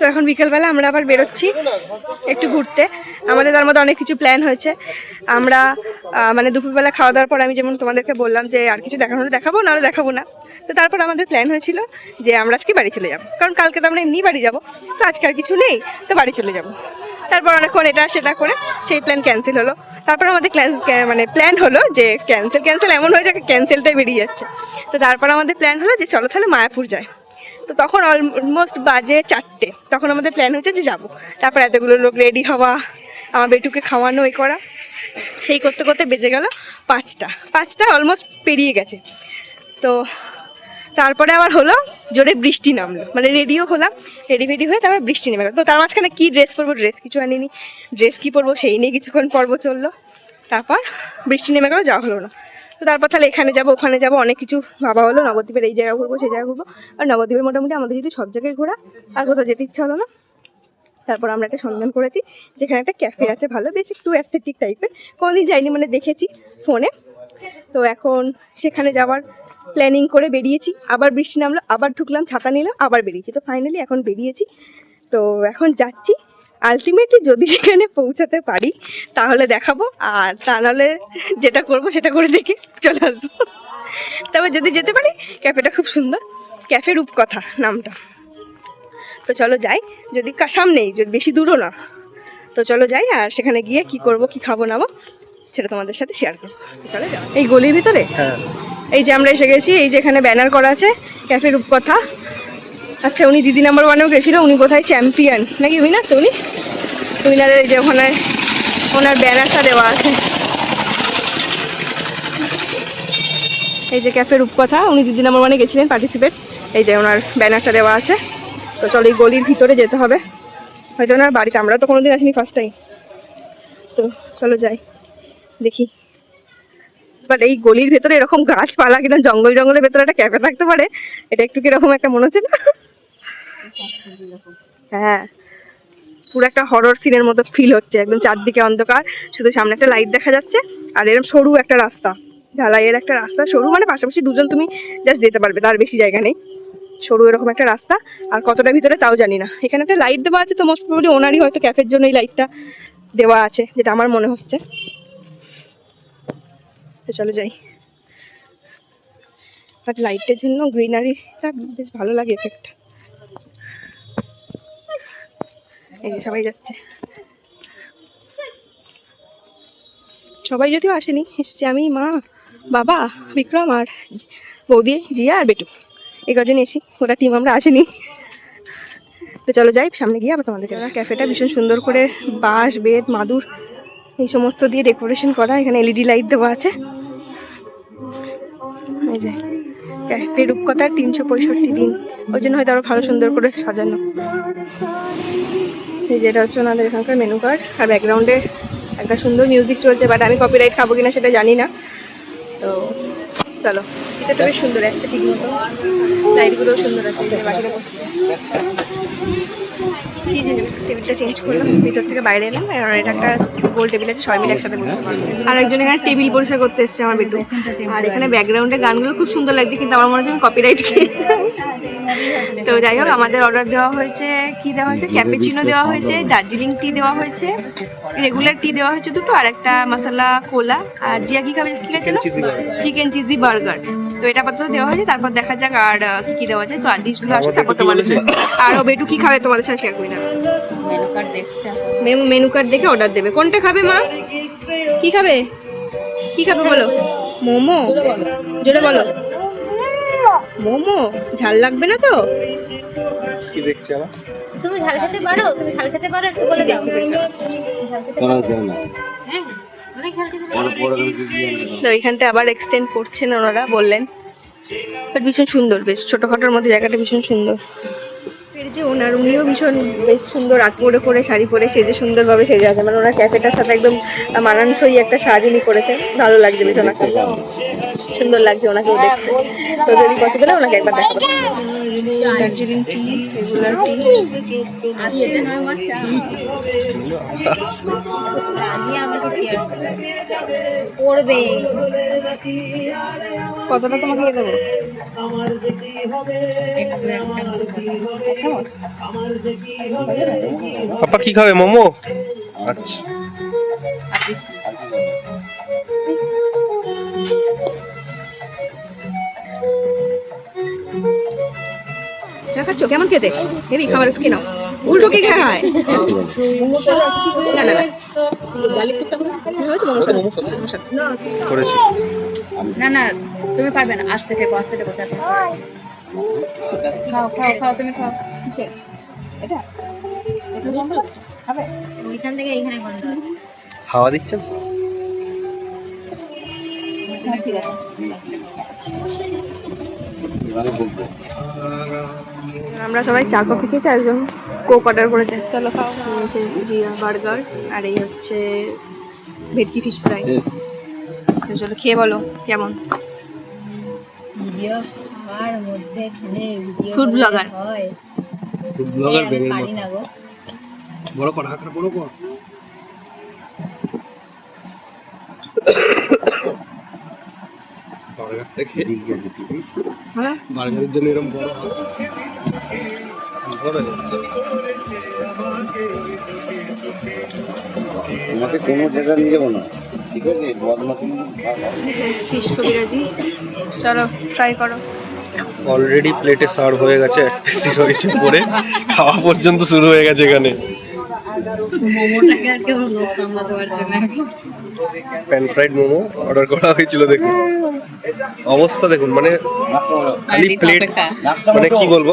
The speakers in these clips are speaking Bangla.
তো এখন বিকেলবেলা আমরা আবার বেরোচ্ছি একটু ঘুরতে। আমাদের তার মধ্যে অনেক কিছু প্ল্যান হয়েছে। আমরা মানে দুপুরবেলা খাওয়া দাওয়ার পর আমি যেমন তোমাদেরকে বললাম যে আর কিছু দেখানো হলে দেখাবো, নাহলে দেখাবো না। তো তারপর আমাদের প্ল্যান হয়েছিল যে আমরা আজকে বাড়ি চলে যাবো, কারণ কালকে তো আমরা এমনি বাড়ি যাবো, তো আজকে আর কিছু নেই, তো বাড়ি চলে যাবো। তারপর অনেকক্ষণ এটা সেটা করে সেই প্ল্যান ক্যান্সেল হলো। তারপর আমাদের মানে প্ল্যান হলো যে ক্যান্সেল এমন হয়ে যায় ক্যান্সেলটাই বেরিয়ে যাচ্ছে। তো তারপর আমাদের প্ল্যান হলো যে চলো তাহলে মায়াপুর যাই। তো তখন অলমোস্ট বাজে 4টে, তখন আমাদের প্ল্যান হয়েছে যে যাবো। তারপর এতগুলো লোক রেডি হওয়া, আমার বেটুকে খাওয়ানো এই করা, সেই করতে করতে বেজে গেল 5টা অলমোস্ট পেরিয়ে গেছে। তো তারপরে আবার হলো জোরে বৃষ্টি নামলো, মানে রেডিও হলাম, রেডি হয়ে তারপর বৃষ্টি নেমে গেল। তো তার মাঝখানে কী ড্রেস পরবো, ড্রেস কিছু আনিনি, ড্রেস কী পরবো সেই নিয়ে কিছুক্ষণ পর্ব চললো। তারপর বৃষ্টি নেমে গেলো, যাওয়া হলো না। তো তারপর তাহলে এখানে যাবো ওখানে যাবো অনেক কিছু ভাবা হলো, নবদ্বীপের এই জায়গা ঘুরবো সেই জায়গা ঘুরবো। আর নবদ্বীপের মোটামুটি আমাদের যদি সব জায়গায় ঘোরা, আর কোথাও যেতে ইচ্ছা হলো না। তারপর আমরা একটা সন্ধান করেছি যেখানে একটা ক্যাফে আছে ভালো, বেশ একটু অ্যাস্থেটিক টাইপের, কোনোদিন যাইনি, মানে দেখেছি ফোনে। তো এখন সেখানে যাওয়ার প্ল্যানিং করে বেরিয়েছি। আবার বৃষ্টি নামলো, আবার ঢুকলাম, ছাতা নিলাম, আবার বেরিয়েছি। তো ফাইনালি এখন বেরিয়েছি, তো এখন যাচ্ছি। আলটিমেটলি যদি সেখানে পৌঁছাতে পারি তাহলে দেখাবো, আর তা নাহলে যেটা করবো সেটা করে দেখে চলে আসবো। তবে যদি যেতে পারি, ক্যাফেটা খুব সুন্দর, ক্যাফে রূপকথা নামটা। তো চলো যাই, যদি সামনেই, যদি বেশি দূরও না, তো চলো যাই। আর সেখানে গিয়ে কি করব, কি খাবো নাবো সেটা তোমাদের সাথে শেয়ার করবো। চলে যাও এই গলির ভিতরে। এই যে আমরা এসে গেছি, এই যে এখানে ব্যানার করা আছে ক্যাফে রূপকথা। আচ্ছা, উনি দিদি নাম্বার 1-এও গেছিলো, উনি কোথায় চ্যাম্পিয়ন নাকি উইনার, তো উনি উইনারের এই যে ওখানে ওনার ব্যানারটা দেওয়া আছে। এই যে ক্যাফে রূপকথা, উনি দিদি নাম্বার 1-এ গেছিলেন পার্টিসিপেট, এই যে ওনার ব্যানারটা দেওয়া আছে। তো চলো এই গলির ভিতরে যেতে হবে, হয়তো ওনার বাড়িতে, আমরা তো কোনোদিন আসিনি, ফার্স্ট টাইম। তো চলো যাই দেখি। বাট এই গলির ভেতরে এরকম গাছপালা, কিনা জঙ্গলের ভেতরে একটা ক্যাফে থাকতে পারে, এটা একটু কিরকম একটা মনে হচ্ছে না? হ্যাঁ, পুরো একটা হরর সিনের মতো ফিল হচ্ছে, একদম চারদিকে অন্ধকার, শুধু সামনে একটা লাইট দেখা যাচ্ছে। আর এরকম সরু একটা রাস্তা, ঢালাইয়ের একটা রাস্তা, সরু মানে পাশাপাশি দুজন তুমি জাস্ট যেতে পারবে, তার বেশি জায়গা নেই, সরু এরকম একটা রাস্তা। আর কতটা ভিতরে তাও জানি না। এখানে একটা লাইট দেওয়া আছে, তো মোস্ট প্রবাবলি ওনারই হয়তো ক্যাফের জন্য এই লাইটটা দেওয়া আছে, যেটা আমার মনে হচ্ছে। তো চলো যাই। বাট লাইটের জন্য গ্রিনারিটা বেশ ভালো লাগে, এফেক্টটা। এই যে সবাই যাচ্ছে, সবাই যদিও আসেনি, এসছি আমি, মা, বাবা, বিক্রম আর বৌদি, জিয়া আর বেটু, এই কজন এসি, ওটা টিম আমরা আসেনি। তো চলো যাই, সামনে গিয়ে আবার তোমাদেরকে। ক্যাফেটা ভীষণ সুন্দর করে বাঁশ, বেত, মাদুর এই সমস্ত দিয়ে ডেকোরেশন করা। এখানে এলইডি লাইট দেওয়া আছে। এই যে ক্যাফে রূপকথার 365 দিন, ওই জন্য হয়তো আরো ভালো সুন্দর করে সাজানো। এই যেটা হচ্ছে ওনাদের এখানকার মেনু কার্ড, আর ব্যাকগ্রাউন্ডে একটা সুন্দর মিউজিক চলছে, বাট আমি কপিরাইট খাবো কিনা সেটা জানি না। তো চলো, এটা বেশ সুন্দর অ্যাস্থেটিক মতো, লাইটগুলোও সুন্দর আছে। এই যে বাকিরা বসছে, কি জিনিস, টেবিলটা চেঞ্জ করলাম, ভিতর থেকে বাইরে এলাম। আর এটা একটা গোল টেবিল আছে, সবাই মিলে একসাথে বসতে পারবো। আর একজন এখানে টেবিল পরিষ্কার করতে এসছে, আমার বেটু। আর এখানে ব্যাকগ্রাউন্ডে গানগুলো খুব সুন্দর লাগছে, কিন্তু আমার মনে হচ্ছে আমি কপিরাইট খেয়েছি। তো যাই হোক, আমাদের অর্ডার দেওয়া হয়েছে, কি দেওয়া হয়েছে, ক্যাপুচিনো দেওয়া হয়েছে, দার্জিলিং টি দেওয়া হয়েছে, রেগুলার টি দেওয়া হয়েছে 2টো, আর একটা মশলা কোলা। আর জিয়া কি খাবে, কি খাচ্ছে না, চিকেন চিজি বার্গার। তো এটা আপাতত দেওয়া হয়েছে, তারপর দেখা যাক আর কি কি দেওয়া যায়। তো আর ডিশগুলো আসবে, তারপর তোমাদের সাথে। আর ও বেটু কি খাবে তোমাদের সাথে শেয়ার করে দেবে। মেনু কার্ড দেখে অর্ডার দেবে। কোনটা খাবে মা, কি খাবে, কি খাবে বলো। মোমো, জোরে বলো। মোমো, ঝাল লাগবে না তো? কি দেখছ আবার? তুমি ঝাল খেতে পারো, তুমি ঝাল খেতে পারো, একটু বলে দাও। ঝাল খেতে পারো না? হ্যাঁ, অনেক ঝাল খেতে পারো। তো এখানটা আবার এক্সটেন্ড করছেন ওনারা, বললেন। বাট ভীষণ সুন্দর, বেশ ছোটখাটোর মধ্যে জায়গাটা ভীষণ সুন্দর। এর যে ওনার, উনিও ভীষণ বেশ সুন্দর আট করে শাড়ি পরে সেজে সুন্দরভাবে সেজে আছে, মানে ওনার ক্যাফেটার সাথে একদম মানানসই একটা শাড়ি উনি করেছেন, ভালো লাগছে ভীষণ। সুন্দর লাগছে ওনাকেও দেখতে। তো যদি পছন্দ হয় ওনাকে একবার দেখাবো। দার্জিলিং টি, রেগুলার টি। পড়বে কতটা তোমাকে দিয়ে দেবো? পাপা কি খাবে, মোমো? আচ্ছা চা খাচ্ছ? কেমন খেতে? হেবি খাবার একটু খেয়ে নাও। উল্টো কি খায়? না না না করেছি। না না তুমি পারবে না, আস্তে টেপো চা খাও খাও খাও তুমি খাও। এটা ওইখান থেকে এইখানে গন্ধ আসে। হাওয়া দিচ্ছেন? ঠিক আছে আমরা সবাই চা কফি খেয়েছি, একজন কোক অর্ডার করেছে। চলো খাও। নিয়েছে জিয়া বার্গার আর এই হচ্ছে ভেটকি ফিশ ফ্রাই। তো চলো খেয়ে বলো কেমন। ভিডিও খাওয়ার মধ্যে এখানে ভিডিও ফুড ব্লগার। হয় ফুড ব্লগার আমি বেরের পারি না গো। বড় কর, হাতটা বড় কর। বার্গার থেকে হ্যাঁ বার্গারের জন্য এরকম বড় হাত। বড় হচ্ছে। তোমাকে কোনো জায়গা নিয়ে যাবো না, ঠিক আছে? বদমাশি ফিশ কবিরাজি। চলো ট্রাই করো। অলরেডি প্লেটে সার্ভ হয়ে গেছে, এক পিসি রয়েছে পরে, খাওয়া পর্যন্ত শুরু হয়ে গেছে এখানে। মোমোটাকে আর কেউ লোক সামলাতে পারছে না। প্যান ফ্রাইড মোমো অর্ডার করা হয়েছিল, দেখুন অবস্থা দেখুন, মানে খালি প্লেট, মানে কি বলবো,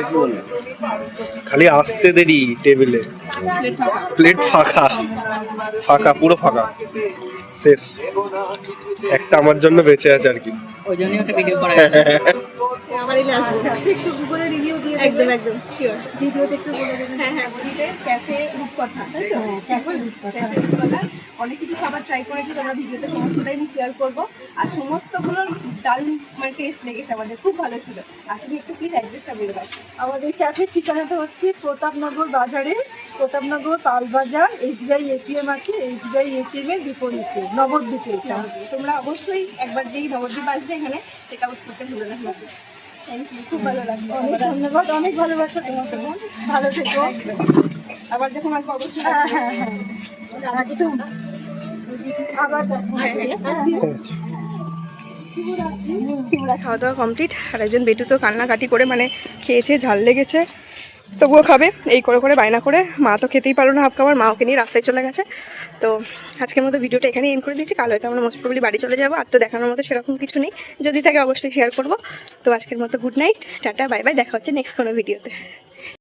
কি বললে? খালি আসতে দেরি টেবিলে, প্লেট ফাঁকা ফাঁকা, পুরো ফাঁকা, শেষ। একটা আমার জন্য বেঁচে আছে আর কি। ওই জন্যই একটা ভিডিও করা আমার এলে আসবো একটু গুগলে রিভিউ দিয়ে একদম একদম শিওর ভিডিওতে একটু বলে দেবেন। হ্যাঁ হ্যাঁ বলিতে ক্যাফে রূপকথা, তাই তো? ক্যাফে রূপকথা অনেক কিছু খাবার ট্রাই করেছি, তোমরা ভিডিওতে সমস্তটাই আমি শেয়ার করবো। আর সমস্তগুলোর দারুণ মানে টেস্ট লেগেছে আমাদের, খুব ভালো ছিল। আর তুমি একটু প্লিজ অ্যাড্রেসটা বলে দাও। আমাদের ক্যাফের ঠিকানাটা হচ্ছে প্রতাপনগর বাজারে, প্রতাপনগর পালবাজার। SBI ATM আছে, SBI ATM এর বিপরীতে নবদ্বীপে এটা। তোমরা অবশ্যই একবার যেই নবদ্বীপ আসবে এখানে চেক আউট করতে ভুলো না। থ্যাংক ইউ, খুব ভালো লাগলো। অনেক ধন্যবাদ, অনেক ভালোবাসা তোমাকে, ভালো থেকো। আবার যখন আসবো অবশ্যই হ্যাঁ হ্যাঁ হ্যাঁ একদম। আবার চিংড়া খাওয়া দাওয়া কমপ্লিট। আর একজন বেটু তো কান্নাকাটি করে মানে খেয়েছে, ঝাল লেগেছে, তবুও খাবে এই করে করে বায়না করে। মা তো খেতেই পারলো না হাফ খাবার, মা ওকে নিয়ে রাস্তায় চলে গেছে। তো আজকের মতো ভিডিওটা এখানেই এন্ড করে দিচ্ছি। কাল হয়তো আমরা মোস্ট প্রবলি বাড়ি চলে যাবো। আর তো দেখানোর মতো সেরকম কিছু নেই, যদি থাকে অবশ্যই শেয়ার করবো। তো আজকের মতো good night, tata, bye bye, দেখা হচ্ছে নেক্সট কোনো ভিডিওতে।